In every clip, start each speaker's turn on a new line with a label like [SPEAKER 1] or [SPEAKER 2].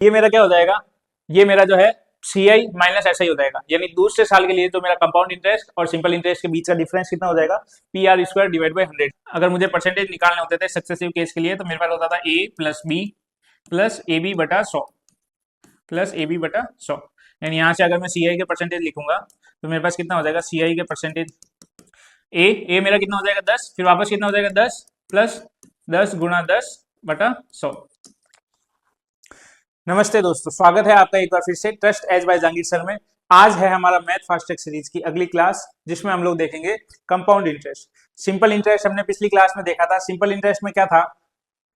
[SPEAKER 1] ये मेरा क्या हो जाएगा, ये मेरा जो है सी आई माइनस एस आई हो जाएगा, यानी दूसरे साल के लिए जो मेरा कंपाउंड इंटरेस्ट और सिंपल इंटरेस्ट के बीच का डिफरेंस कितना हो जाएगा, P R square divide by 100। अगर मुझे परसेंटेज निकालने होते थे सक्सेसिव केस के लिए तो मेरे पास होता था A plus B plus A B बटा 100 प्लस ए बी बटा 100। यानी यहाँ से अगर मैं सी आई के परसेंटेज लिखूंगा तो मेरे पास कितना हो जाएगा, सी आई के परसेंटेज ए मेरा कितना हो जाएगा 10, फिर वापस कितना हो जाएगा 10 प्लस 10 गुणा 10 बटा 100। नमस्ते दोस्तों, स्वागत है आपका एक बार फिर से trust age by Jahangir sir में। आज है हमारा मैथ फास्ट ट्रैक सीरीज की अगली क्लास, जिसमें हम लोग देखेंगे कंपाउंड इंटरेस्ट। सिंपल इंटरेस्ट हमने पिछली क्लास में देखा था। सिंपल इंटरेस्ट में क्या था,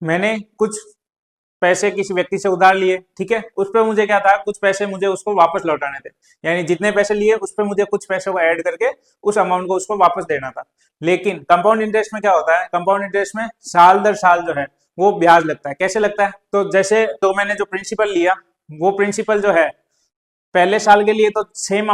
[SPEAKER 1] मैंने कुछ पैसे किसी व्यक्ति से उधार लिए, ठीक है, उस पर मुझे क्या था, कुछ पैसे मुझे उसको वापस लौटाने थे, यानी जितने पैसे लिए उस पर मुझे कुछ पैसों को ऐड करके उस अमाउंट को उसको वापस देना था। लेकिन कंपाउंड इंटरेस्ट में क्या होता है, कंपाउंड इंटरेस्ट में साल दर साल जो है वो ब्याज लगता है। कैसे लगता है, तो जैसे तो मैंने जो प्रिंसिपल लिया वो प्रिंसिपल जो है पहले साल के लिए तो सेम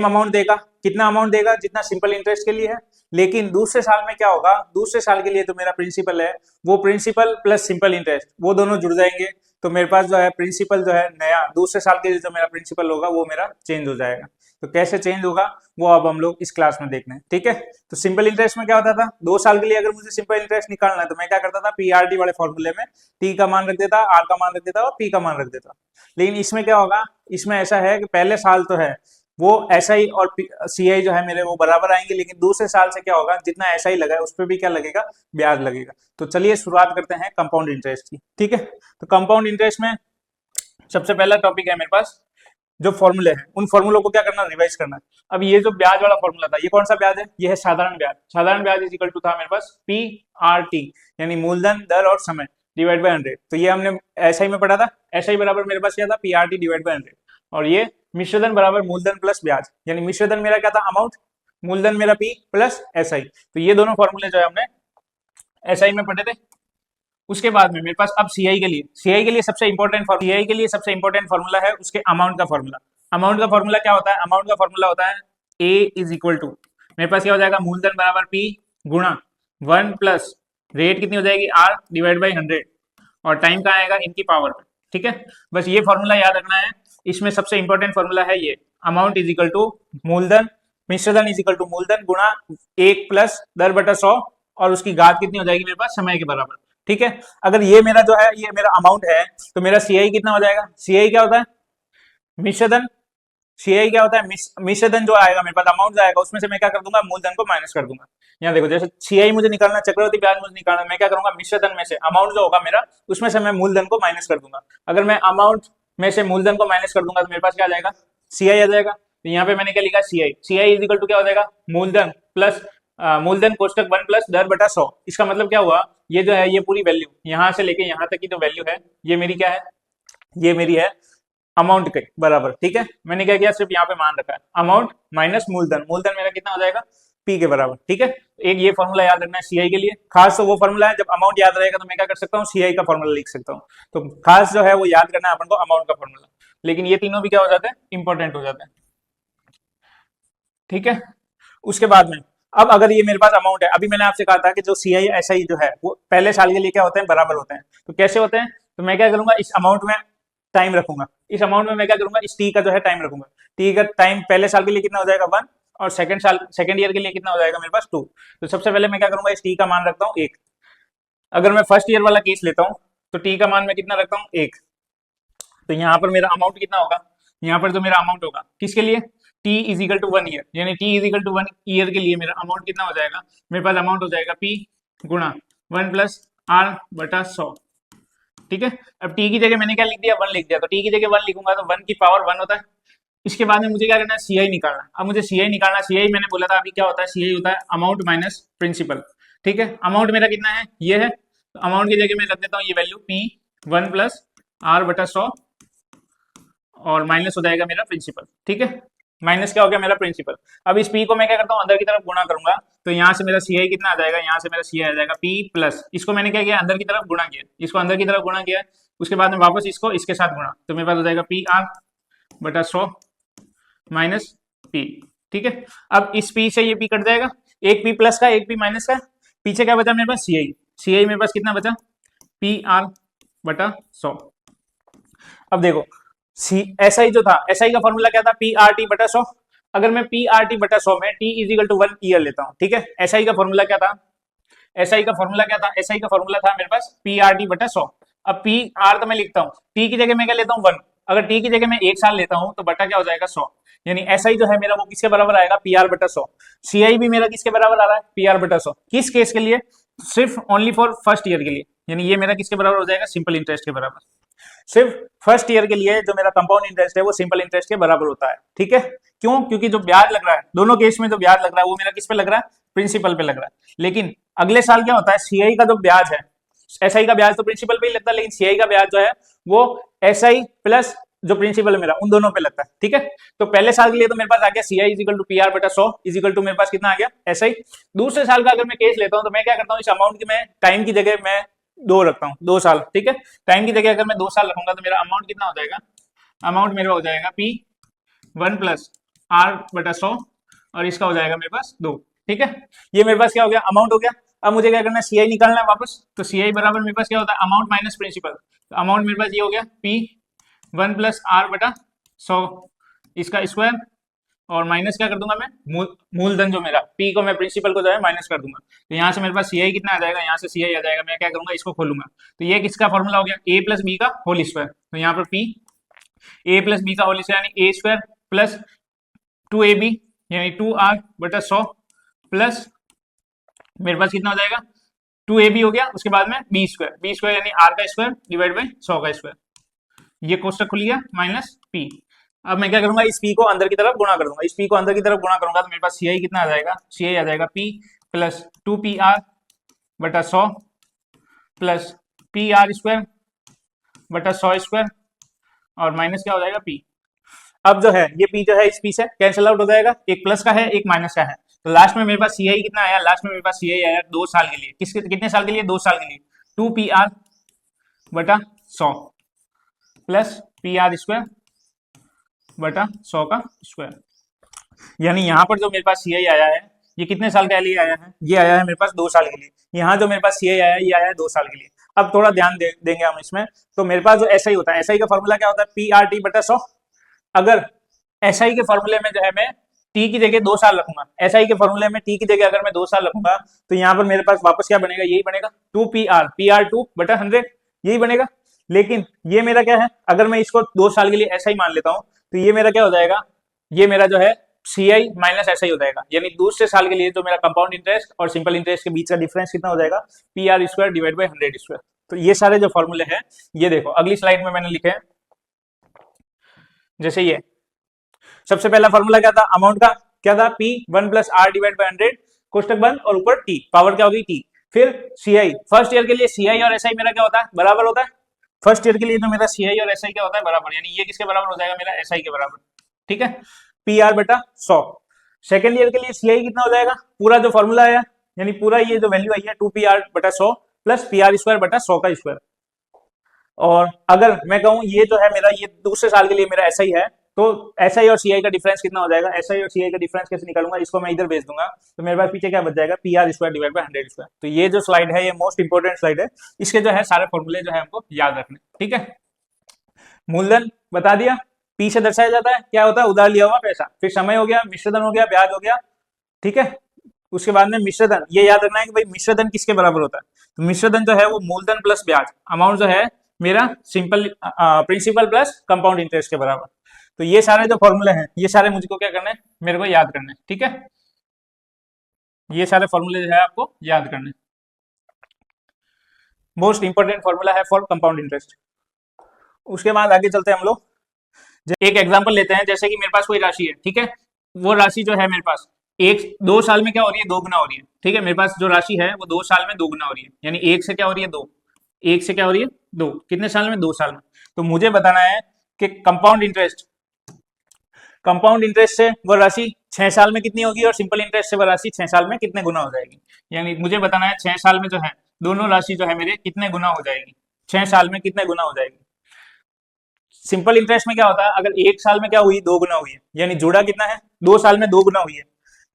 [SPEAKER 1] अमाउंट देगा, कितना अमाउंट देगा जितना सिंपल इंटरेस्ट के लिए है। लेकिन दूसरे साल में क्या होगा, दूसरे साल के लिए तो मेरा प्रिंसिपल है वो प्रिंसिपल प्लस सिंपल इंटरेस्ट वो दोनों जुड़ जाएंगे, तो मेरे पास जो है प्रिंसिपल जो है नया दूसरे साल के लिए जो मेरा प्रिंसिपल होगा वो मेरा चेंज हो जाएगा। तो कैसे चेंज होगा वो अब हम लोग इस क्लास में देखना है, ठीक है। तो सिंपल इंटरेस्ट में क्या होता था, 2 साल के लिए अगर मुझे सिंपल इंटरेस्ट निकालना है तो मैं क्या करता था, पीआरटी वाले फॉर्मूले में टी का मान रख देता, आर का मान रख देता और पी का मान रख देता। लेकिन इसमें क्या होगा, इसमें ऐसा है कि पहले साल तो है वो एस आई और सी आई जो है मेरे वो बराबर आएंगे, लेकिन दूसरे साल से क्या होगा, जितना एस आई लगा है उस पर भी क्या लगेगा, ब्याज लगेगा। तो चलिए शुरुआत करते हैं कंपाउंड इंटरेस्ट की, ठीक है। तो कंपाउंड इंटरेस्ट में सबसे पहला टॉपिक है मेरे पास जो फॉर्मूले हैं, उन फॉर्मूलों को क्या करना, रिवाइज करना। अब ये जो ब्याज वाला फॉर्मूला था, ये कौन सा ब्याज है, ये है साधारण ब्याज। साधारण ब्याज इज इक्वल टू था मेरे पास पी आर टी, यानी मूलधन दर और समय डिवाइड बाय 100। तो ये हमने एसआई में पढ़ा था, एसआई बराबर मेरे पास क्या था, P R T divide by 100। और ये मिश्रधन बराबर मूलधन प्लस ब्याज, यानी मिश्रधन मेरा क्या था, अमाउंट, मूलधन मेरा पी प्लस एसआई। तो ये दोनों फॉर्मूले जो है हमने एसआई में पढ़े थे। उसके बाद में मेरे पास अब सीआई के लिए, सीआई के लिए सबसे इंपॉर्टेंट फॉर्मूला है उसके अमाउंट का फॉर्मूला। अमाउंट का फॉर्मूला क्या होता है, अमाउंट का फॉर्मूला होता है ए इज इक्वल टू, मेरे पास क्या हो जाएगा, मूलधन बराबर पी गुणा 1 प्लस रेट कितनी हो जाएगी आर डिवाइड बाई 100, और टाइम का आएगा इनकी पावर पे, ठीक है। बस ये फॉर्मूला याद रखना है। इसमें सबसे इंपॉर्टेंट फॉर्मूला है ये, अमाउंट इज इक्वल टू मूलधन, मिश्रधन इज इक्वल टू मूलधन गुणा 1 प्लस दर बटा 100, और उसकी घात कितनी हो जाएगी मेरे पास, समय के बराबर, ठीक है। अगर ये मेरा जो है ये मेरा अमाउंट है तो मेरा सीआई कितना हो जाएगा, सीआई क्या होता है, मिश्रधन। सीआई क्या होता है, मिश्रधन जो आएगा मेरे पास अमाउंट जो आएगा उसमें से मैं क्या कर दूंगा, मूलधन को माइनस कर दूंगा। यहाँ देखो, जैसे सीआई मुझे निकालना, चक्रवर्ती ब्याज मुझे निकालना, मैं क्या करूंगा, मिश्रधन में से अमाउंट जो होगा मेरा उसमें से मैं मूलधन को माइनस कर दूंगा। अगर मैं अमाउंट में से मूलधन को माइनस कर दूंगा तो मेरे पास क्या आ जाएगा, सीआई आ जाएगा। तो यहाँ पे मैंने क्या लिखा, CI, CI is equal to क्या हो जाएगा, मूलधन प्लस मूलधन कोष्टक 1 प्लस दर बटा 100। इसका मतलब क्या हुआ, ये जो है ये पूरी वैल्यू यहाँ से लेके यहाँ तक की जो वैल्यू है ये मेरी क्या है, ये मेरी है अमाउंट के बराबर, ठीक है। मैंने क्या किया, सिर्फ यहाँ पे मान रखा है अमाउंट माइनस मूलधन, मूलधन मेरा कितना हो जाएगा, पी के बराबर, ठीक है। एक ये फॉर्मूला याद रखना है सीआई के लिए, खास तो वो फॉर्मूला है जब अमाउंट याद रहेगा तो मैं क्या कर सकता हूँ, सीआई का फॉर्मूला लिख सकता हूँ। तो खास जो है वो याद करना है अपन को अमाउंट का फॉर्मूला, लेकिन ये तीनों भी क्या हो जाते हैं, इंपॉर्टेंट हो जाते हैं, ठीक है। उसके बाद में अब अगर ये मेरे पास अमाउंट है, अभी मैंने आपसे कहा था कि जो सीआई एसआई जो है वो पहले साल के लिए क्या होते हैं, बराबर होते हैं। तो कैसे होते हैं, तो मैं क्या करूंगा, इस अमाउंट में टाइम रखूंगा, इस अमाउंट में मैं क्या करूंगा, इस टी का जो है टाइम रखूंगा। टी का टाइम पहले साल के लिए कितना हो जाएगा 1, और सेकंड ईयर के लिए कितना हो जाएगा मेरे पास 2। तो सबसे पहले मैं क्या करूंगा, इस टी का मान रखता हूँ 1। अगर मैं फर्स्ट ईयर वाला केस लेता हूँ तो टी का मान मैं कितना रखता हूँ 1। तो यहाँ पर मेरा अमाउंट कितना होगा, यहाँ पर जो मेरा अमाउंट होगा किसके लिए, t is equal to 1 year, यानी t is equal to 1 year के लिए मेरा अमाउंट कितना हो जाएगा, मेरे पास अमाउंट हो जाएगा p गुणा 1 प्लस आर बटा 100, ठीक है। अब t की जगह मैंने क्या लिख दिया, 1 लिख दिया, तो t की जगह 1 लिखूंगा तो 1 की पावर 1 होता है। इसके बाद में मुझे क्या करना है, सीआई निकालना। अब मुझे सीआई निकालना, सीआई मैंने बोला था अभी क्या होता है, सीआई होता है अमाउंट माइनस प्रिंसिपल, ठीक है। अमाउंट मेरा कितना है, ये है, तो अमाउंट की जगह मैं रख देता हूँ ये वैल्यू p 1 प्लस आर बटा 100, और माइनस हो जाएगा मेरा प्रिंसिपल, ठीक है। माइनस क्या हो गया, मेरा प्रिंसिपल। अब इस p को मैं क्या करता हूँ, अंदर की तरफ गुणा करूंगा, तो यहाँ से मेरा सीआई कितना आ जाएगा, यहाँ से मेरा सीआई आ जाएगा p प्लस, इसको मैंने क्या किया, अंदर की तरफ गुणा किया, इसको अंदर की तरफ गुणा किया, उसके बाद में वापस इसको इसके साथ गुणा, तो मेरे पास हो जाएगा पी आर बटा 100 माइनस p, ठीक है। अब इस p से ये p कट जाएगा, एक p प्लस का एक p माइनस का, पीछे क्या बचा मेरे पास, सीआई, सीआई मेरे पास कितना बचा, पी आर बटा 100। अब देखो सी एस आई जो था, एस आई का फॉर्मूला क्या था, पी आर टी बटा 100। अगर मैं पी आर टी बटा 100 में T is equal to 1 year लेता हूँ, ठीक है, एस आई का फॉर्मूला क्या था, एस आई का फॉर्मूला क्या था, एस आई का फॉर्मूला था मेरे पास पी आर टी बटा 100। अब पी आर तो मैं लिखता हूँ, टी की जगह मैं क्या लेता हूँ 1, अगर टी की जगह मैं 1 साल लेता हूँ तो बटा क्या हो जाएगा 100, यानी एस आई जो है मेरा वो किसके बराबर आएगा, पी आर बटा 100। सी आई भी मेरा किसके बराबर आ रहा है, पी आर बटा 100। किस केस के लिए, सिर्फ ओनली फॉर फर्स्ट ईयर के लिए, यानी ये मेरा किसके बराबर हो जाएगा, सिंपल इंटरेस्ट के बराबर। सिर्फ फर्स्ट ईयर के लिए जो मेरा कंपाउंड इंटरेस्ट है वो सिंपल इंटरेस्ट के बराबर होता है, ठीक है। क्यों, क्योंकि जो ब्याज लग रहा है दोनों केस में, जो ब्याज लग रहा है वो मेरा किस पे लग रहा है, प्रिंसिपल पे लग रहा है। लेकिन अगले साल क्या होता है, सीआई का जो ब्याज है, एसआई का ब्याज तो प्रिंसिपल पे ही लगता है, लेकिन सीआई का ब्याज जो है वो एसआई प्लस जो प्रिंसिपल है मेरा उन दोनों पे लगता है, ठीक है। तो पहले साल के लिए तो मेरे पास आ गया C I is equal to P R बटा 100 इज इक्वल टू मेरे पास कितना आ गया, एस आई। दूसरे साल का अगर मैं केस लेता हूं तो मैं क्या करता हूं, इस अमाउंट की मैं टाइम की जगह मैं 2 रखता हूं, 2 साल, ठीक है। टाइम की जगह अगर मैं 2 साल रखूंगा तो मेरा अमाउंट कितना हो जाएगा, अमाउंट मेरा हो जाएगा पी 1 प्लस आर बटा 100 और इसका हो जाएगा मेरे पास 2, ठीक है। ये मेरे पास क्या हो गया, अमाउंट हो गया। अब मुझे क्या करना है, सीआई निकालना है वापस, तो सीआई बराबर मेरे पास क्या होता है, अमाउंट माइनस प्रिंसिपल। तो अमाउंट मेरे पास ये हो गया पी 1 प्लस आर बटा 100 इसका स्क्वायर, और माइनस क्या कर दूंगा मैं, मूलधन जो मेरा पी को मैं प्रिंसिपल को जो है माइनस कर दूंगा। तो यहाँ से मेरे पास सीआई कितना आ जाएगा, यहाँ से सीआई आ जाएगा, मैं क्या करूंगा इसको खोलूंगा। तो ये किसका फॉर्मूला हो गया, ए प्लस बी का होल स्क्वायर। तो यहाँ पर पी ए प्लस बी का होल स्क्वायर यानी ए स्क्वायर प्लस 2ab यानी 2r बटा 100 प्लस मेरे पास कितना हो जाएगा, 2ab हो गया, उसके बाद में बी स्क्वायर यानी r का स्क्वायर डिवाइड बाई 100 का स्क्वायर। ये कोष्टक खुल गया माइनस पी। अब मैं क्या करूंगा, इस पी को अंदर की तरफ गुणा कर दूंगा, इस पी को अंदर की तरफ गुणा करूंगा तो मेरे पास सीआई कितना आ जाएगा, सीआई आ जाएगा पी प्लस 2pr बटा 100 प्लस पी आर स्क्वायर बटा 100 स्क्वायर और माइनस क्या हो जाएगा पी। अब जो है ये पी जो है इस पी से कैंसिल आउट हो जाएगा, एक प्लस का है एक माइनस का है, तो लास्ट में मेरे पास सीआई कितना आया, लास्ट में मेरे पास सीआई आया 2 साल के लिए, कितने साल के लिए, 2 साल के लिए, 2pr बटा 100 प्लस पी आर स्क्वायर बटा 100 का स्क्वायर। यानी यहाँ पर जो मेरे पास सीआई आया है ये कितने साल के लिए आया है, ये आया है मेरे पास 2 साल के लिए। यहाँ जो मेरे पास सीआई आया है ये आया है 2 साल के लिए। अब थोड़ा ध्यान देंगे हम इसमें, तो मेरे पास जो एसआई होता है, एसआई का फॉर्मूला क्या होता है, पी आर टी बटा 100। अगर एसआई के फॉर्मूले में जो है मैं टी की जगह 2 साल रखूंगा, एसआई के फॉर्मूले में टी की जगह अगर मैं 2 साल रखूंगा तो यहाँ पर मेरे पास वापस क्या बनेगा, यही बनेगा 2pr, pr 2 बटा 100 यही बनेगा। लेकिन ये मेरा क्या है, अगर मैं इसको 2 साल के लिए एसआई मान लेता हूँ तो ये मेरा क्या हो जाएगा, ये मेरा जो है सी आई माइनस एस आई हो जाएगा, यानी दूसरे साल के लिए जो मेरा कंपाउंड इंटरेस्ट और सिंपल इंटरेस्ट के बीच का डिफरेंस कितना हो जाएगा, P R square divide by 100 square. तो ये सारे जो फॉर्मूले हैं ये देखो अगली स्लाइड में मैंने लिखे हैं। जैसे ये सबसे पहला फॉर्मूला क्या था, अमाउंट का क्या था, P 1 plus R divide by 100 कोष्टक बंद और ऊपर टी, पावर क्या होगी टी। फिर सीआई, फर्स्ट ईयर के लिए सीआई और एसआई मेरा क्या होता है, बराबर होता है। फर्स्ट ईयर के लिए तो मेरा सीआई और एसआई क्या होता है, बराबर, यानी ये किसके बराबर हो जाएगा, मेरा एसआई के बराबर, ठीक है, पी आर बटा 100। सेकेंड ईयर के लिए सीआई कितना हो जाएगा, पूरा जो फॉर्मूला आया यानी पूरा ये जो वैल्यू आई है 2pr बटा 100 प्लस पी आर स्क्वायर बटा 100 का स्क्वायर। और अगर मैं कहूं ये जो है मेरा ये दूसरे साल के लिए मेरा एसआई है, तो एसआई और सीआई का डिफरेंस कितना हो जाएगा, एसआई और सीआई का डिफरेंस कैसे निकालूंगा, इसको मैं इधर भेज दूंगा तो मेरे पास पीछे क्या बच जाएगा, P R square divide by 100 square. तो ये जो स्लाइड है ये मोस्ट इंपोर्टेंट स्लाइड है, इसके जो है सारे फॉर्मूले जो है हमको याद रखने, ठीक है। मूलधन बता दिया, पी से दर्शाया जाता है, क्या होता है, उधार लिया हुआ पैसा। फिर समय हो गया, मिश्रधन हो गया, ब्याज हो गया, ठीक है। उसके बाद में मिश्रधन, ये याद रखना है कि भाई मिश्रधन किसके बराबर होता है, तो मिश्रधन जो है वो मूलधन प्लस ब्याज, अमाउंट जो है मेरा simple principal plus compound interest के बराबर। तो ये सारे जो फॉर्मूले हैं ये सारे मुझको क्या करने हैं, मेरे को याद करने हैं, ठीक है। ये सारे फॉर्मूले जो है आपको याद करने, मोस्ट इंपोर्टेंट फॉर्मूला है फॉर कंपाउंड इंटरेस्ट। उसके बाद आगे चलते हैं हम लोग, एक एग्जांपल लेते हैं, जैसे कि मेरे पास कोई राशि है, ठीक है, वो राशि जो है मेरे पास 2 साल में क्या हो रही है, 2 गुना हो रही है, ठीक है। मेरे पास जो राशि है वो 2 साल में 2 गुना हो रही है, यानी 1 से क्या हो रही है 2, 1 से क्या हो रही है 2, कितने साल में, 2 साल में। तो मुझे बताना है कि कंपाउंड इंटरेस्ट से वो राशि 6 साल में कितनी होगी और सिंपल इंटरेस्ट से वो राशि 6 साल में कितने गुना हो जाएगी। यानी मुझे बताना है 6 साल में जो है दोनों राशि जो है मेरे कितने गुना हो जाएगी, 6 साल में कितने गुना हो जाएगी। सिंपल इंटरेस्ट में क्या होता है, अगर 1 साल में क्या हुई, 2 गुना हुई है, यानी जुड़ा कितना है, 2 साल में 2 गुना हुई है।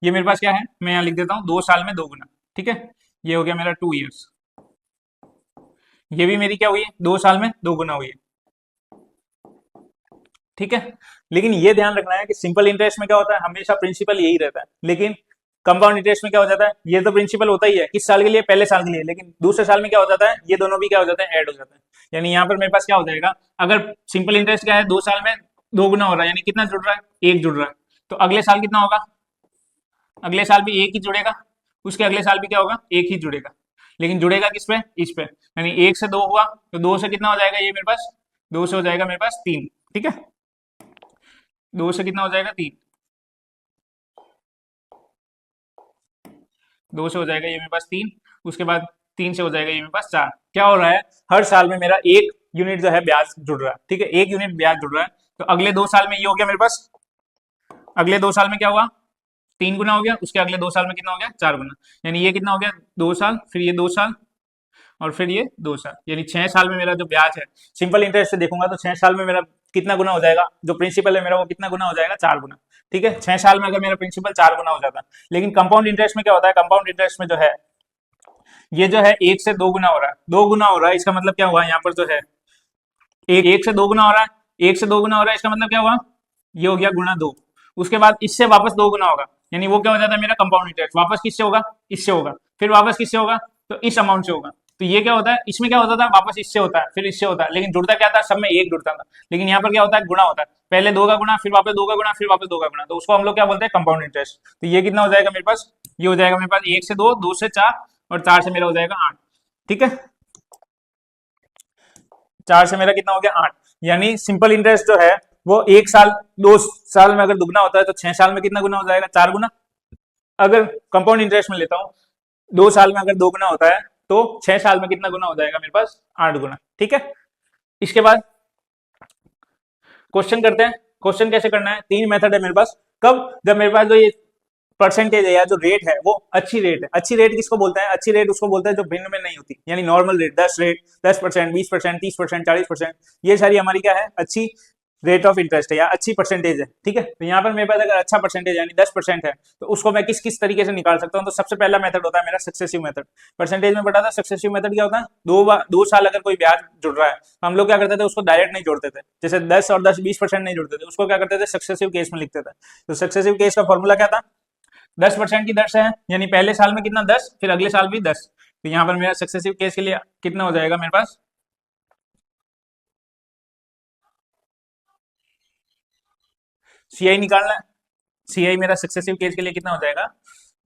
[SPEAKER 1] ये मेरे पास क्या है, मैं यहाँ लिख देता हूँ 2 साल में 2 गुना, ठीक है। ये हो गया मेरा 2 ईयर्स। ये भी मेरी क्या हुई है, 2 साल में 2 गुना हुई है। ठीक है। लेकिन ये ध्यान रखना है कि सिंपल इंटरेस्ट में क्या होता है, हमेशा प्रिंसिपल यही रहता है, लेकिन कंपाउंड इंटरेस्ट में क्या हो जाता है, ये तो प्रिंसिपल होता ही है किस साल के लिए, पहले साल के लिए, लेकिन दूसरे साल में क्या हो जाता है, ये दोनों भी क्या हो जाते हैं, ऐड हो जाते हैं। यानी यहाँ पर मेरे पास क्या हो जाएगा, अगर सिंपल इंटरेस्ट क्या है, 2 साल में 2 गुना हो रहा है, यानी कितना जुड़ रहा है, 1 जुड़ रहा है, तो अगले साल कितना होगा, अगले साल भी 1 ही जुड़ेगा, उसके अगले साल भी क्या होगा, 1 ही जुड़ेगा, लेकिन जुड़ेगा किस पे, इस पे, यानी 1 से 2 हुआ, तो 2 से कितना हो जाएगा ये मेरे पास, 2 से हो जाएगा मेरे पास 3, ठीक है, 2 से कितना हो जाएगा 3, 2 से हो जाएगा ये मेरे पास 3, उसके बाद 3 से हो जाएगा ये मेरे पास 4। क्या हो रहा है, हर साल में मेरा 1 यूनिट जो है ब्याज जुड़ रहा है, ठीक है, 1 यूनिट ब्याज जुड़ रहा है, तो अगले 2 साल में ये हो गया मेरे पास, अगले 2 साल में क्या हुआ, 3 गुना हो गया, उसके अगले 2 साल में कितना हो गया, 4 गुना, यानी ये कितना हो गया, 2 साल, फिर ये 2 साल, और फिर ये 2 साल, यानी 6 साल में मेरा जो ब्याज है, सिंपल इंटरेस्ट से देखूंगा तो 6 साल में मेरा कितना गुना हो जाएगा, जो प्रिंसिपल है मेरा वो कितना गुना हो जाएगा, 4 गुना, ठीक है, 6 साल में अगर मेरा प्रिंसिपल 4 गुना हो जाता। लेकिन कंपाउंड इंटरेस्ट में क्या होता है, कंपाउंड इंटरेस्ट में जो है ये जो है 1 से 2 गुना हो रहा है, 2 गुना हो रहा है, इसका मतलब क्या हुआ, यहाँ पर जो है 1 से 2 गुना हो रहा है, 1 से 2 गुना हो रहा है, इसका मतलब क्या हुआ, ये हो गया गुणा 2, उसके बाद इससे वापस 2 गुना होगा, यानी वो क्या हो जाता है मेरा कंपाउंड इंटरेस्ट, वापस किससे होगा, इससे होगा, फिर वापस किससे होगा, तो इस अमाउंट से होगा, तो ये क्या होता है, इसमें क्या होता था, वापस इससे होता है, फिर इससे होता है, लेकिन जुड़ता क्या था, सब में 1 जुड़ता था, लेकिन यहाँ पर क्या होता है, गुणा होता है, पहले 2 का गुणा, फिर वापस 2 का गुणा, फिर वापस 2 का गुणा, तो उसको हम लोग क्या बोलते हैं, कंपाउंड इंटरेस्ट। तो ये कितना हो जाएगा मेरे पास, ये हो जाएगा मेरे पास 1 से 2, 2 से 4, और 4 से मेरा हो जाएगा 8, ठीक है, 4 से मेरा कितना हो गया, 8, यानी सिंपल इंटरेस्ट जो है वो 1 साल 2 साल में अगर दुगना होता है तो 6 साल में कितना गुना हो जाएगा, 4 गुना। अगर कंपाउंड इंटरेस्ट में लेता हूं, 2 साल में अगर 2 गुना होता है तो 6 साल में कितना गुना हो जाएगा मेरे पास, 8 गुना, ठीक है। इसके बाद क्वेश्चन करते हैं, क्वेश्चन कैसे करना है, 3 मेथड है मेरे पास, कब, जब मेरे पास जो ये परसेंटेज है या जो रेट है वो अच्छी रेट है, अच्छी रेट किसको बोलते हैं, अच्छी रेट उसको बोलते हैं जो भिन्न में नहीं होती, यानी नॉर्मल रेट, 10%, 20%, 30%, 40%, ये सारी हमारी क्या है, अच्छी रेट ऑफ इंटरेस्ट है या अच्छी परसेंटेज है, ठीक है। तो यहाँ पर मेरे पास अगर अच्छा परसेंटेज यानी 10% है तो उसको मैं किस किस तरीके से निकाल सकता हूँ, तो सबसे पहला मेथड होता है मेरा सक्सेसिव मेथड, परसेंटेज में बढ़ा था, सक्सेसिव मेथड क्या होता है, 2 साल अगर कोई ब्याज जुड़ रहा है तो हम लोग क्या करते थे, उसको डायरेक्ट नहीं जोड़ते थे, जैसे 10 और 10 20% नहीं जोड़ते थे, उसको क्या करते थे, सक्सेसिव केस में लिखते थे। तो सक्सेसिव केस का फॉर्मूला क्या था, 10% की दर से है, यानी पहले साल में कितना 10, फिर अगले साल भी 10, तो यहाँ पर मेरा सक्सेसिव केस के लिए कितना हो जाएगा मेरे पास, सीआई निकालना है, सीआई मेरा सक्सेसिव केस के लिए कितना हो जाएगा,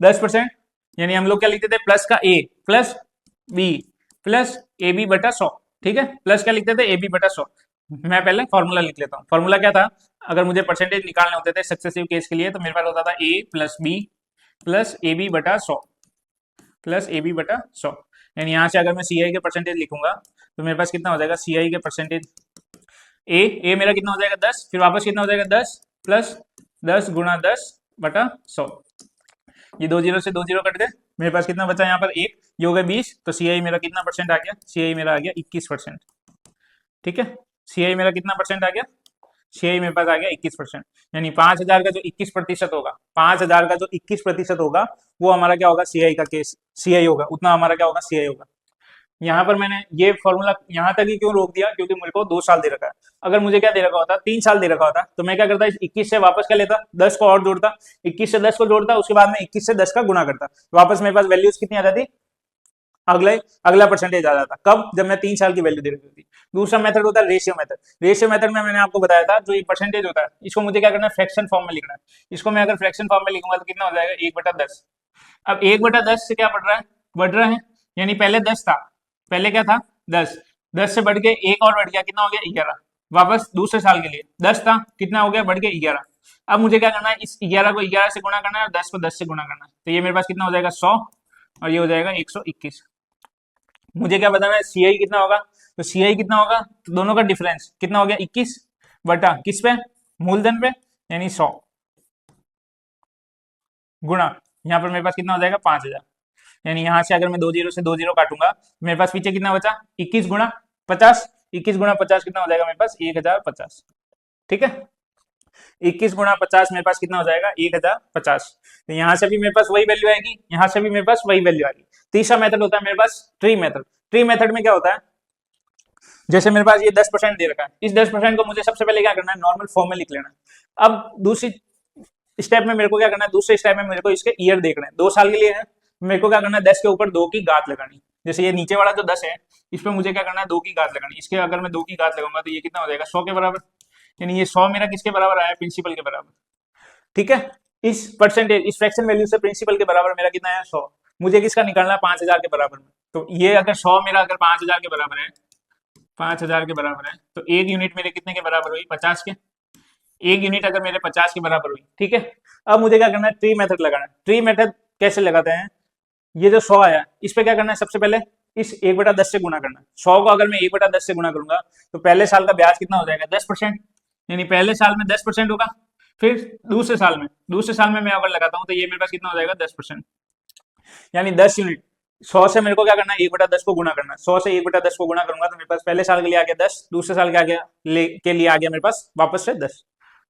[SPEAKER 1] 10%, यानी हम लोग क्या लिखते थे, प्लस का A plus B plus A B बटा 100, ठीक है, प्लस क्या लिखते थे, ए बी बटा 100। मैं पहले फॉर्मूला लिख लेता हूँ, फॉर्मूला क्या था, अगर मुझे परसेंटेज निकालने होते थे सक्सेसिव केस के लिए तो मेरे पास होता था A plus B plus A B बटा 100 प्लस ए बी बटा 100, यानी यहाँ से अगर मैं सी आई के परसेंटेज लिखूंगा तो मेरे पास कितना हो जाएगा, सी आई के परसेंटेज ए मेरा कितना हो जाएगा 10, फिर वापस कितना हो जाएगा 10 प्लस 10 गुणा 10 बटा 100, ये 2 जीरो से 2 जीरो कट गए, मेरे पास कितना बचा यहाँ पर 1, ये हो गया 20, तो सी आई मेरा कितना परसेंट आ गया, सी आई मेरा आ गया 21%, ठीक है, सी आई मेरा कितना परसेंट आ गया, सी आई मेरे पास आ गया 21%, यानी 5,000 का जो 21% होगा, 5,000 का जो 21% होगा वो हमारा क्या होगा, सी आई का केस, सी आई होगा, उतना हमारा क्या होगा, सी आई होगा। यहाँ पर मैंने ये फॉर्मूला यहाँ तक ही क्यों रोक दिया, क्योंकि मेरे को 2 साल दे रखा है, अगर मुझे क्या दे रखा होता, 3 साल दे रखा होता तो मैं क्या करता, इस 21 से वापस क्या लेता, 10 को और जोड़ता, 21 से 10 को जोड़ता, उसके बाद में 21 से 10 का गुणा करता, वापस मेरे पास वैल्यूज कितनी आ जाती, अगला परसेंटेज आ जाता, कब, जब मैं 3 साल की वैल्यू दे रखी होती। दूसरा मेथड होता है रेशियो मेथड, रेशियो मेथड में मैंने आपको बताया था, जो ये परसेंटेज होता है इसको मुझे क्या करना है, फ्रैक्शन फॉर्म में लिखना है, इसको मैं अगर फ्रैक्शन फॉर्म में लिखूंगा तो कितना हो जाएगा, 1/10, अब 1/10 से क्या बढ़ रहा है, यानी पहले 10 था, पहले क्या था 10, 10 से बढ़ के एक और बढ़ गया, कितना हो गया 11, वापस दूसरे साल के लिए 10 था, कितना हो गया, बढ़ के 11, अब मुझे क्या करना है, इस 11 को 11 से गुणा करना है और 10 को 10 से गुणा करना है, तो ये मेरे पास कितना हो जाएगा 100 और ये हो जाएगा 121। मुझे क्या बताना है, सीआई कितना होगा, तो सीआई कितना होगा, तो दोनों का डिफरेंस कितना हो गया 21 बटा किस पे, मूलधन पे, यानी 100 गुणा, यहाँ पर मेरे पास कितना हो जाएगा 5,000, यानी यहाँ से अगर मैं 2 जीरो से 2 जीरो काटूंगा मेरे पास पीछे कितना बचा, 21 गुणा 50, 21 गुणा 50 कितना हो जाएगा मेरे पास 1050, ठीक है, 21 गुणा 50 मेरे पास कितना हो जाएगा 1050, तो यहाँ से भी मेरे पास वही वैल्यू आएगी, यहाँ से भी मेरे पास वही वैल्यू आएगी। तीसरा मेथड होता है मेरे पास ट्री मेथड, ट्री मेथड में क्या होता है, जैसे मेरे पास ये 10% दे रखा है, इस 10% को मुझे सबसे पहले क्या करना है, नॉर्मल फॉर्म में लिख लेना है। अब दूसरी स्टेप में मेरे को क्या करना है, दूसरे स्टेप में मेरे को इसके ईयर देखना है, 2 साल के लिए है, मेरे को क्या करना है, 10 के ऊपर 2 की घात लगानी। जैसे ये नीचे वाला जो 10 है, इस पे मुझे क्या करना है, 2 की घात लगानी। इसके अगर मैं 2 की घात लगाऊंगा तो ये कितना हो जाएगा, 100 के बराबर। यानी ये 100 मेरा किसके बराबर आया, प्रिंसिपल के बराबर। ठीक है, इस परसेंटेज, इस फ्रैक्शन वैल्यू से प्रिंसिपल के बराबर मेरा कितना है, 100। मुझे किसका निकालना है, 5000 के बराबर में। तो ये अगर 100 मेरा अगर 5000 के बराबर है, 5000 के बराबर है, तो एक यूनिट मेरे कितने के बराबर हुई, 50 के। एक यूनिट अगर मेरे 50 के बराबर हुई, ठीक है। अब मुझे क्या करना है, ट्री मेथड लगाना है। ट्री मेथड कैसे लगाते हैं, ये जो 100 आया, इस पे क्या करना है, सबसे पहले इस 1/10 से गुणा करना है। 100 को अगर मैं 1/10 से गुणा करूंगा तो पहले साल का ब्याज कितना हो जाएगा, 10%। यानी पहले साल में 10% होगा। फिर दूसरे साल में मैं अगर लगाता हूँ तो ये मेरे पास कितना हो जाएगा, 10%। यानी 10 यूनिट। 100 से मेरे को क्या करना है, 1/10 को गुणा करना है। 100 से 1/10 को गुणा करूंगा तो मेरे पास पहले साल के लिए आ गया 10, दूसरे साल के लिए आ गया मेरे पास वापस से 10।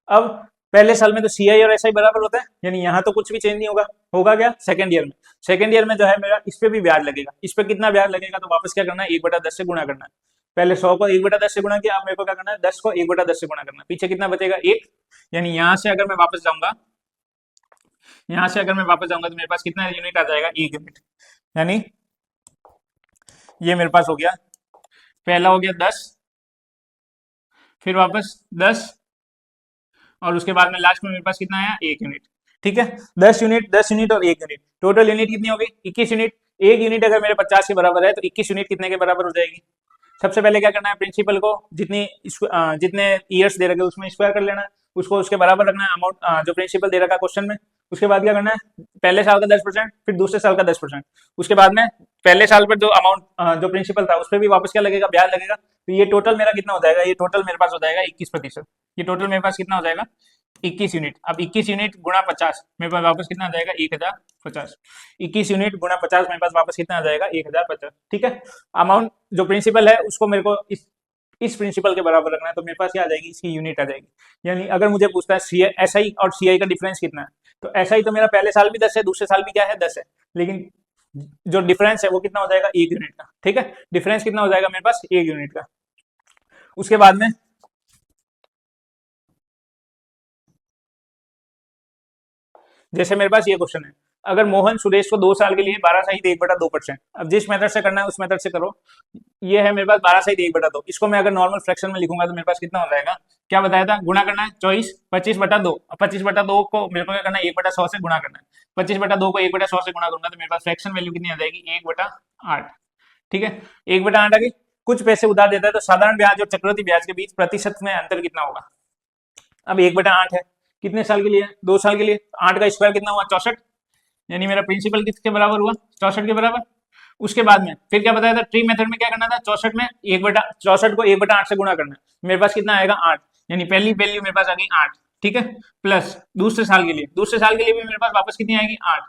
[SPEAKER 1] अब पहले साल में तो सीआई और एसआई बराबर होता है, यानी यहाँ तो कुछ भी चेंज नहीं होगा। होगा क्या, सेकंड ईयर में, सेकंड ईयर में जो है मेरा इस पे भी ब्याज लगेगा। इस पे कितना ब्याज लगेगा, तो वापस क्या करना है, 1/10 से गुणा करना है। पहले 100 को 1/10 से गुणा किया, अब मेरे को क्या करना है, 10 को 1/10 से गुणा करना है। पीछे कितना बचेगा, 1। यानी यहाँ से अगर मैं वापस जाऊंगा, तो मेरे पास कितना यूनिट आ जाएगा, 1 यूनिट। यानी ये मेरे पास हो गया, पहला हो गया 10, फिर वापस 10, और उसके बाद में लास्ट में मेरे पास कितना आया, 1 यूनिट। ठीक है, 10 यूनिट, 10 यूनिट और 1 यूनिट, टोटल यूनिट कितनी हो गई, 21 यूनिट। 1 यूनिट अगर मेरे 50 के बराबर है तो 21 यूनिट कितने के बराबर हो जाएगी। सबसे पहले क्या करना है, प्रिंसिपल को जितने ईयर्स दे रखे उसमें स्क्वायर कर लेना है, उसको उसके बराबर रखना है अमाउंट जो प्रिंसिपल दे रखा है क्वेश्चन में। उसके बाद क्या करना है, पहले साल का 10%, फिर दूसरे साल का 10%। उसके बाद में पहले साल पर जो अमाउंट जो प्रिंसिपल था उस पर भी वापस क्या लगेगा, ब्याज लगेगा। तो ये टोटल मेरा कितना हो जाएगा, ये टोटल मेरे पास हो जाएगा 21%। ये टोटल मेरे पास कितना हो जाएगा, 21 यूनिट। अब 21 यूनिट गुणा 50 मेरे पास वापस कितना आ जाएगा, 1050। 21 यूनिट गुणा 50 मेरे पास वापस कितना आ जाएगा, 1050। ठीक है, अमाउंट जो प्रिंसिपल है उसको मेरे को इस प्रिंसिपल के बराबर रखना है, तो मेरे पास क्या आ जाएगी, इसकी यूनिट आ जाएगी। यानी अगर मुझे पूछता है एसआई और सीआई का डिफरेंस कितना है, तो एसआई तो मेरा पहले साल भी 10 है, दूसरे साल भी क्या है, 10 है, लेकिन जो डिफरेंस है वो कितना हो जाएगा, 1 यूनिट का। ठीक है, डिफरेंस कितना हो जाएगा मेरे पास, 1 यूनिट का। उसके बाद में जैसे मेरे पास ये क्वेश्चन है, अगर मोहन सुरेश को 2 साल के लिए 12 सहित 1/2%, अब जिस मेथड से करना है उस मेथड से करो। ये है मेरे पास 12 सहित 1/2, इसको मैं अगर नॉर्मल फ्रैक्शन में लिखूंगा तो मेरे पास कितना हो जाएगा, क्या बताया था, गुणा करना है 24, 25/2। अब 25/2 को मेरे को क्या करना है, 1/100 से गुणा करना है। 25/2 को 1/100 से गुणा करूंगा तो मेरे पास फ्रैक्शन वैल्यू कितनी आ जाएगी, 1/8। ठीक है, 1/8 आ गई। कुछ पैसे उधार देता है तो साधारण ब्याज और चक्रवृद्धि ब्याज के बीच प्रतिशत में अंतर कितना होगा। अब 1/8 है, कितने साल के लिए, 2 साल के लिए। 8 का स्क्वायर कितना हुआ, 64। यानी मेरा प्रिंसिपल किसके बराबर हुआ, 64 के बराबर। उसके बाद में फिर क्या बताया था, ट्री मेथड में क्या करना था, 64 में 64 को 1/8 से गुणा करना है। मेरे पास कितना आएगा, 8। यानी पहली वैल्यू मेरे पास आ गई 8। ठीक है, प्लस दूसरे साल के लिए भी मेरे पास वापस कितनी आएगी, 8।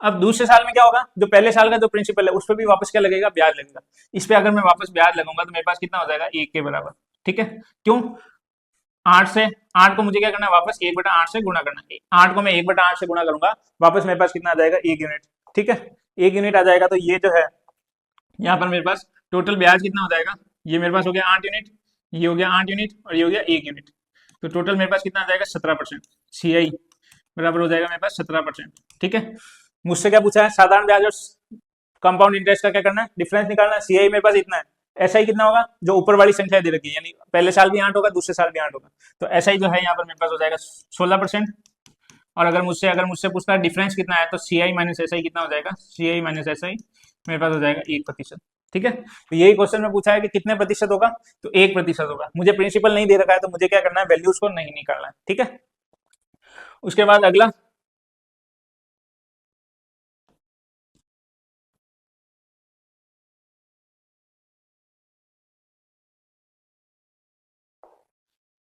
[SPEAKER 1] अब दूसरे साल में क्या होगा, जो पहले साल का जो प्रिंसिपल है उस पर भी वापस क्या लगेगा, ब्याज लगेगा। इस पे अगर मैं वापस ब्याज लगाऊंगा तो मेरे पास कितना हो जाएगा, 1 के बराबर। ठीक है, क्यों, 8 से 8 को मुझे क्या करना है, वापस 1/8 से गुणा करना है। 8 को मैं 1/8 से गुणा करूंगा, वापस मेरे पास कितना आ जाएगा, 1 यूनिट। ठीक है, 1 यूनिट आ जाएगा। तो ये जो है यहाँ पर मेरे पास टोटल ब्याज कितना हो जाएगा, ये मेरे पास हो गया 8 यूनिट, ये हो गया 8 यूनिट, और ये हो गया 1 यूनिट। तो टोटल मेरे पास कितना आ जाएगा, 17%। सीआई बराबर हो जाएगा मेरे पास 17%। ठीक है, मुझसे क्या पूछा है, साधारण ब्याज और कंपाउंड इंटरेस्ट का क्या करना है, डिफरेंस निकालना है। सीआई मेरे पास इतना है, एसआई कितना होगा, जो ऊपर वाली संख्या दे रखी है, यानी पहले साल भी 8 होगा, दूसरे साल भी 8 होगा। तो एसआई जो है यहाँ पर मेरे पास हो जाएगा 16%। और अगर मुझसे पूछता है डिफरेंस कितना है, तो सीआई माइनस एसआई कितना हो जाएगा, सीआई माइनस एसआई मेरे पास हो जाएगा 1%। ठीक है, तो यही क्वेश्चन में पूछा है कि कितने प्रतिशत होगा, तो 1% होगा। मुझे प्रिंसिपल नहीं दे रखा है तो मुझे क्या करना है, वैल्यूज को नहीं निकालना है। ठीक है, उसके बाद अगला,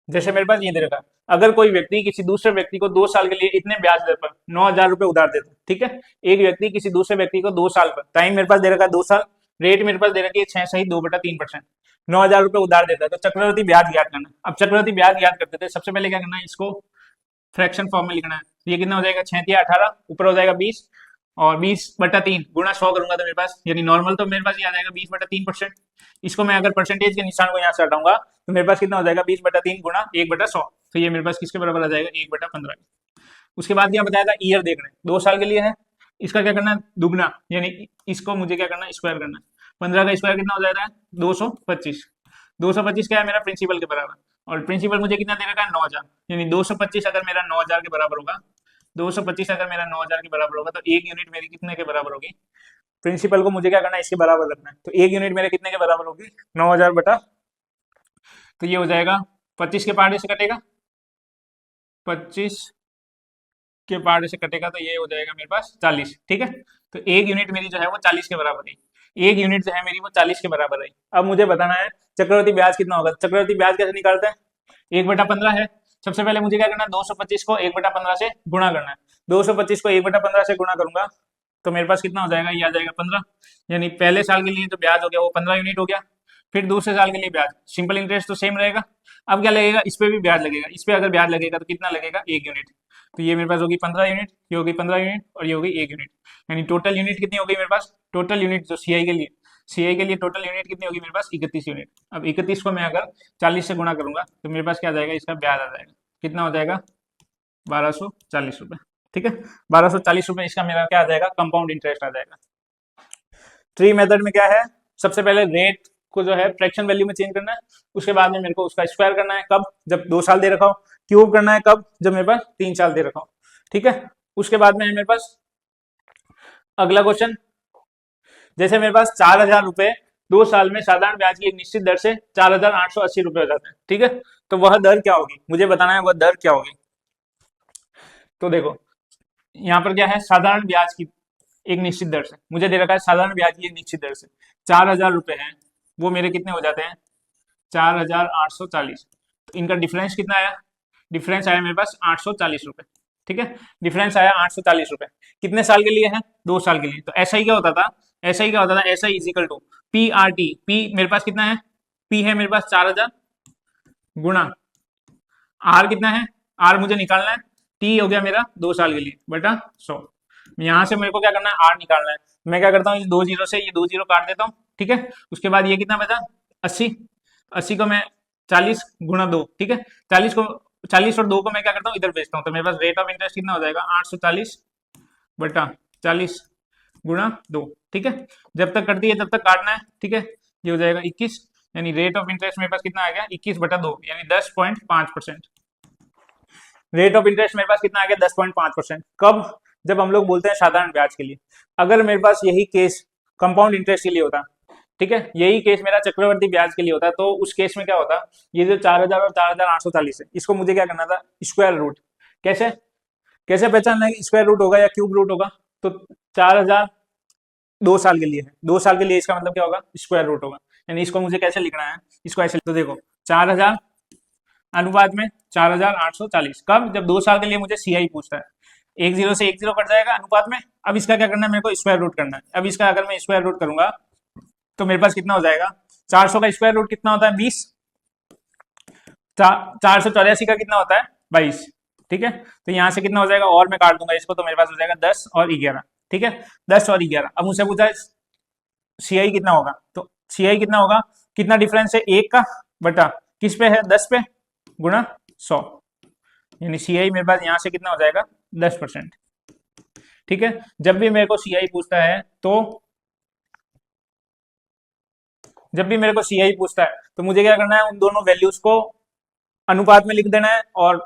[SPEAKER 1] जैसे मेरे पास ये दे रखा है, अगर कोई व्यक्ति किसी दूसरे व्यक्ति को 2 साल के लिए इतने ब्याज दर पर 9,000 रुपए उधार देता है। ठीक है, एक व्यक्ति किसी दूसरे व्यक्ति को 2 साल पर, टाइम मेरे पास दे रखा है 2 साल, रेट मेरे पास दे रखी है 6 सही 2/3%, 9,000 रुपए उधार देता है। तो चक्रवर्ती ब्याज ज्ञात करना। अब चक्रवर्ती ब्याज ज्ञात करते थे, सबसे पहले क्या करना है, इसको फ्रैक्शन फॉर्म में लिखना है। ये कितना हो जाएगा, 6 × 18, ऊपर हो जाएगा 20, और 20/3 गुणा 100 करूंगा तो मेरे पास, यानी नॉर्मल तो मेरे पास ये आ जाएगा 20/3%। इसको मैं अगर परसेंटेज के निशान को यहाँ से हटाऊंगा तो मेरे पास कितना हो जाएगा 20/3 गुणा 1/100। तो ये मेरे पास किसके बराबर आ जाएगा 1/15। उसके बाद क्या बताया था, ईयर देख रहे हैं, 2 साल के लिए है। इसका क्या करना है, दुगना, यानी इसको मुझे क्या करना है, स्क्वायर करना है। 15 का स्क्वायर कितना हो जाएगा 225। 225 क्या है मेरा, प्रिंसिपल के बराबर। और प्रिंसिपल मुझे कितना दे रखा है 9,000, यानी 225 अगर मेरा 9,000 के बराबर होगा, 225 अगर मेरा 9,000 के बराबर होगा तो एक यूनिट मेरी कितने के बराबर होगी, प्रिंसिपल को मुझे क्या करना है इसके बराबर रखना है। तो एक यूनिट मेरे कितने के बराबर होगी 9,000 बटा, तो ये हो जाएगा 25 के पहाड़े से कटेगा, 25 के पहाड़े से कटेगा तो ये हो जाएगा मेरे पास 40। ठीक है, तो एक यूनिट मेरी जो है वो 40 के बराबर है। एक यूनिट जो है मेरी वो 40 के बराबर है। अब मुझे बताना है चक्रवर्ती ब्याज कितना होगा। चक्रवर्ती ब्याज कैसे निकालते हैं, 1/15 है। सबसे पहले मुझे क्या करना है, 225 को 1/15 से गुणा करना है। 225 को 1/15 से गुणा करूंगा तो मेरे पास कितना हो जाएगा, ये आ जाएगा 15। यानी पहले साल के लिए जो ब्याज हो गया वो 15 यूनिट हो गया। फिर दूसरे साल के लिए ब्याज, सिंपल इंटरेस्ट तो सेम रहेगा। अब क्या लगेगा, इस पे भी ब्याज लगेगा। इस पे अगर ब्याज लगेगा तो कितना लगेगा, 1 यूनिट। तो ये मेरे पास होगी 15 यूनिट, ये होगी 15 यूनिट और ये होगी 1 यूनिट। यानी टोटल यूनिट कितनी होगी मेरे पास, टोटल यूनिट जो सीआई के लिए, सीआई के लिए टोटल यूनिट कितनी होगी मेरे पास 31 यूनिट। अब 31 को मैं अगर 40 से गुणा करूंगा तो मेरे पास क्या आ जाएगा, इसका ब्याज आ जाएगा, कितना हो जाएगा 1240 रुपए। ठीक है, 1240 रुपए इसका मेरा क्या आ जाएगा, कंपाउंड इंटरेस्ट आ जाएगा। ट्री मेथड में क्या है, सबसे पहले रेट को जो है फ्रैक्शन वैल्यू में चेंज करना है। उसके बाद में मेरे को उसका स्क्वायर करना है, कब, जब 2 साल दे रखा हो। क्यूब करना है कब, जब मेरे पास 3 साल दे रखा हो। ठीक है, उसके बाद में है मेरे पास अगला क्वेश्चन। जैसे मेरे पास 4,000 रुपए 2 साल में साधारण ब्याज की एक निश्चित दर से 4,880 रुपए हो जाते हैं। ठीक है, तो वह दर क्या होगी, मुझे बताना है वह दर क्या होगी। तो देखो यहाँ पर क्या है, साधारण ब्याज की एक निश्चित दर से मुझे दे रखा है, साधारण ब्याज की एक निश्चित दर से 4,000 रुपए हैं, वो मेरे कितने हो जाते हैं 4,840। तो इनका डिफरेंस कितना आया, डिफरेंस आया मेरे पास 840 रुपए। ठीक है, डिफरेंस आया 840 रुपए। कितने साल के लिए है, 2 साल के लिए। तो ऐसा ही क्या होता था, ऐसा ही क्या होता था, ऐसा ही equal to P R T. P मेरे पास कितना है, पी है मेरे पास 4,000 गुणा आर कितना है, आर मुझे निकालना है, टी हो गया मेरा 2 साल के लिए बटा 100। यहाँ से मेरे को क्या करना है, आर निकालना है। मैं क्या करता हूँ, ये 2 जीरो से ये 2 जीरो काट देता हूँ। ठीक है, उसके बाद ये कितना बचा 80। 80 को मैं 40 गुणा 2, ठीक है, 40 और 2 को मैं क्या करता हूँ इधर भेजता हूँ। तो मेरे पास रेट ऑफ इंटरेस्ट कितना हो जाएगा 840 बटा 40 गुणा 2। ठीक है, जब तक कटती है तब तक काटना है। ठीक है, ये हो जाएगा 21, यानी रेट ऑफ इंटरेस्ट मेरे पास कितना आ गया 21/2, यानी 10.5%। रेट ऑफ इंटरेस्ट मेरे पास कितना आ गया 10.5%। कब, जब हम लोग बोलते हैं साधारण ब्याज के लिए। अगर मेरे पास यही केस कंपाउंड इंटरेस्ट के लिए होता, ठीक है, यही केस मेरा चक्रवर्ती ब्याज के लिए होता, तो उस केस में क्या होता, ये जो 4,000 और 4,840 है, इसको मुझे क्या करना था, स्क्वायर रूट। कैसे कैसे पहचानना है कि स्क्वायर रूट होगा या क्यूब रूट होगा। तो 4,000 2 साल के लिए है, 2 साल के लिए इसका मतलब क्या होगा, स्क्वायर रूट होगा। यानी इसको मुझे कैसे लिखना है, इसको ऐसे, तो देखो 4,000 अनुपात में 4,840, कब, जब 2 साल के लिए मुझे सीआई पूछता है। 1 जीरो से 1 जीरो कट जाएगा अनुपात में। अब इसका क्या करना है, मेरे को स्क्वायर रूट करना है। अब इसका अगर मैं स्क्वायर रूट करूंगा तो मेरे पास कितना हो जाएगा, 400 का स्क्वायर रूट कितना होता है 20, 484 का कितना होता है 22। ठीक है, तो यहाँ से कितना हो जाएगा, और मैं काट दूंगा इसको, तो मेरे पास हो जाएगा 10 और 11। ठीक है, 10 और 11। अब मुझसे पूछा है सीआई कितना होगा, तो सीआई कितना होगा, कितना डिफरेंस है 1 का बटा किस पे है 10 पे गुणा 100, यानी सीआई मेरे पास यहाँ से कितना हो जाएगा 10%। ठीक है, जब भी मेरे को सीआई पूछता है तो मुझे क्या करना है, उन दोनों वैल्यूज को अनुपात में लिख देना है। और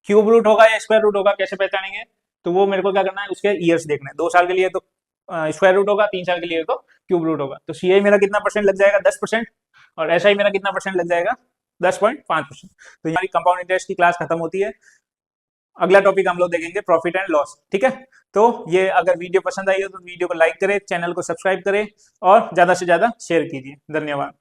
[SPEAKER 1] क्यूब रूट होगा या स्क्वायर रूट होगा कैसे पहचानेंगे, तो वो मेरे को क्या करना है, उसके ईयर्स देखना है। 2 साल के लिए तो स्क्वायर रूट होगा, 3 साल के लिए तो क्यूब रूट होगा। तो सीआई मेरा कितना परसेंट लग जाएगा 10%, और ऐसा ही मेरा कितना परसेंट लग जाएगा 10.5%। तो हमारी कंपाउंड इंटरेस्ट की क्लास खत्म होती है। अगला टॉपिक हम लोग देखेंगे प्रॉफिट एंड लॉस। ठीक है, तो ये अगर वीडियो पसंद आई हो तो वीडियो को लाइक करें, चैनल को सब्सक्राइब करें और ज्यादा से ज्यादा शेयर कीजिए। धन्यवाद।